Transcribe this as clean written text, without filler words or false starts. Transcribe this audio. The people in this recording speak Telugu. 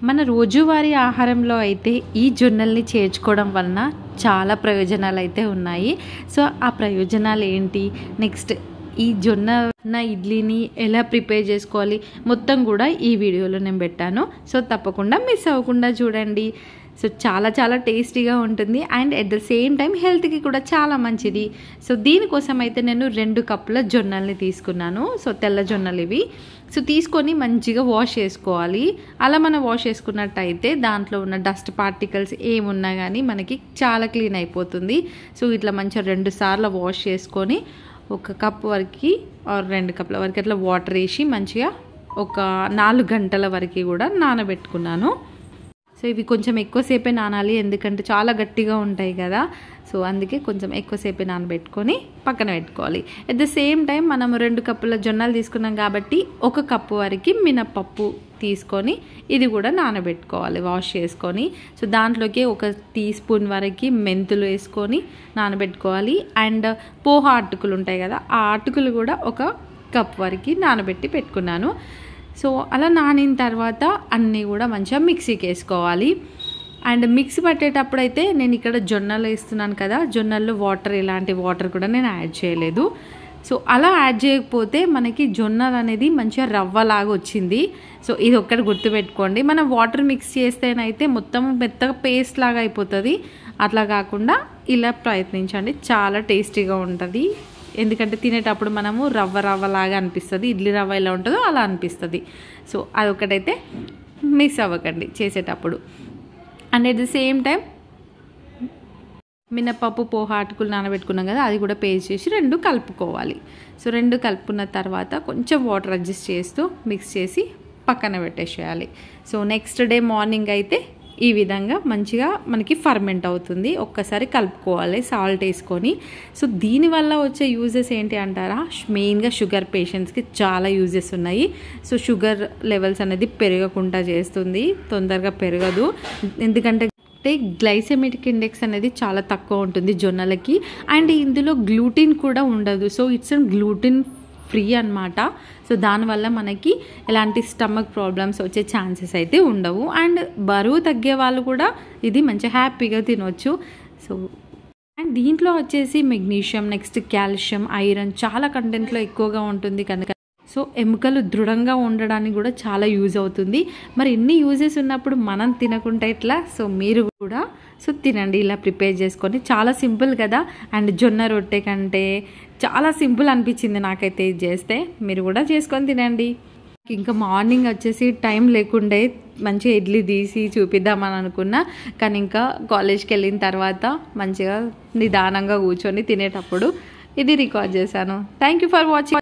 మన రోజువారీ ఆహారంలో అయితే ఈ జొన్నల్ని చేర్చుకోవడం వలన చాలా ప్రయోజనాలు అయితే ఉన్నాయి. సో ఆ ప్రయోజనాలు ఏంటి, నెక్స్ట్ ఈ జొన్న ఇడ్లీని ఎలా ప్రిపేర్ చేసుకోవాలి మొత్తం కూడా ఈ వీడియోలో నేను పెట్టాను. సో తప్పకుండా మిస్ అవ్వకుండా చూడండి. సో చాలా చాలా టేస్టీగా ఉంటుంది and at the same time హెల్త్కి కూడా చాలా మంచిది. సో దీనికోసం అయితే నేను 2 కప్పుల జొన్నల్ని తీసుకున్నాను. సో తెల్ల జొన్నలు ఇవి. సో తీసుకొని మంచిగా వాష్ చేసుకోవాలి. అలా మనం వాష్ చేసుకున్నట్టయితే దాంట్లో ఉన్న డస్ట్ పార్టికల్స్ ఏమున్నా కానీ మనకి చాలా క్లీన్ అయిపోతుంది. సో ఇట్లా మంచిగా 2 సార్లు వాష్ చేసుకొని 1 కప్ వరకు 2 కప్పుల వరకు అట్లా వాటర్ వేసి మంచిగా ఒక 4 గంటల వరకు కూడా నానబెట్టుకున్నాను. సో ఇవి కొంచెం ఎక్కువసేపే నానాలి, ఎందుకంటే చాలా గట్టిగా ఉంటాయి కదా. సో అందుకే కొంచెం ఎక్కువసేపే నానబెట్టుకొని పక్కన పెట్టుకోవాలి. అట్ ద సేమ్ టైం మనము 2 కప్పుల జొన్నలు తీసుకున్నాం కాబట్టి 1 కప్పు వరకు మినపప్పు తీసుకొని ఇది కూడా నానబెట్టుకోవాలి వాష్ చేసుకొని. సో దాంట్లోకి 1 టీ స్పూన్ వరకు మెంతులు వేసుకొని నానబెట్టుకోవాలి. అండ్ పోహా అటుకులు ఉంటాయి కదా, ఆ అటుకులు కూడా 1 కప్ వరకు నానబెట్టి పెట్టుకున్నాను. సో అలా నానిన తర్వాత అన్నీ కూడా మంచిగా మిక్సీకి వేసుకోవాలి. అండ్ మిక్సీ పట్టేటప్పుడు అయితే నేను ఇక్కడ జొన్నలు వేస్తున్నాను కదా, జొన్నల్లో వాటర్ ఎలాంటి వాటర్ కూడా నేను యాడ్ చేయలేదు. సో అలా యాడ్ చేయకపోతే మనకి జొన్నలు అనేది మంచిగా రవ్వలాగా వచ్చింది. సో ఇది ఒక్కటి గుర్తుపెట్టుకోండి. మనం వాటర్ మిక్స్ చేస్తేనైతే మొత్తం మెత్తగా పేస్ట్ లాగా అయిపోతుంది. అట్లా కాకుండా ఇలా ప్రయత్నించండి, చాలా టేస్టీగా ఉంటుంది. ఎందుకంటే తినేటప్పుడు మనము రవ్వలాగా అనిపిస్తుంది, ఇడ్లీ రవ్వ ఎలా ఉంటుందో అలా అనిపిస్తుంది. సో అదొకటైతే మిస్ అవ్వకండి చేసేటప్పుడు. And at the same time మినపప్పు పోహా అటుకులు నానబెట్టుకున్నాం కదా, అది కూడా పేస్ట్ చేసి 2 కలుపుకోవాలి. సో 2 కలుపుకున్న తర్వాత కొంచెం వాటర్ అడ్జస్ట్ చేస్తూ మిక్స్ చేసి పక్కన పెట్టేసేయాలి. సో నెక్స్ట్ డే మార్నింగ్ అయితే ఈ విధంగా మంచిగా మనకి ఫర్మెంట్ అవుతుంది. ఒక్కసారి కలుపుకోవాలి సాల్ట్ వేసుకొని. సో దీనివల్ల వచ్చే యూజెస్ ఏంటి అంటారా, మెయిన్గా షుగర్ పేషెంట్స్కి చాలా యూజెస్ ఉన్నాయి. సో షుగర్ లెవెల్స్ అనేది పెరగకుండా చేస్తుంది, తొందరగా పెరగదు. ఎందుకంటే గ్లైసెమిక్ ఇండెక్స్ అనేది చాలా తక్కువ ఉంటుంది జొన్నలకి. అండ్ ఇందులో గ్లూటిన్ కూడా ఉండదు. సో ఇట్స్ గ్లూటిన్ ఫ్రీ అన్నమాట. సో దానివల్ల మనకి ఎలాంటి స్టమక్ ప్రాబ్లమ్స్ వచ్చే ఛాన్సెస్ అయితే ఉండవు. అండ్ బరువు తగ్గే వాళ్ళు కూడా ఇది మంచిగా హ్యాపీగా తినవచ్చు. సో అండ్ దీంట్లో వచ్చేసి మెగ్నీషియం, నెక్స్ట్ కాల్షియం, ఐరన్ చాలా కంటెంట్లో ఎక్కువగా ఉంటుంది కనుక సో ఎముకలు దృఢంగా ఉండడానికి కూడా చాలా యూజ్ అవుతుంది. మరి ఎన్ని యూజెస్ ఉన్నప్పుడు మనం తినకుంటే ఎట్లా? సో మీరు కూడా సో తినండి ఇలా ప్రిపేర్ చేసుకొని. చాలా సింపుల్ కదా, అండ్ జొన్న రొట్టె కంటే చాలా సింపుల్ అనిపించింది నాకైతే ఇది చేస్తే. మీరు కూడా చేసుకొని తినండి. ఇంకా మార్నింగ్ వచ్చేసి టైం లేకుండే మంచిగా ఇడ్లీ తీసి చూపిద్దామని అనుకున్నా, కానీ ఇంకా కాలేజ్కి వెళ్ళిన తర్వాత మంచిగా నిదానంగా కూర్చొని తినేటప్పుడు ఇది రికార్డ్ చేశాను. Thank you for watching.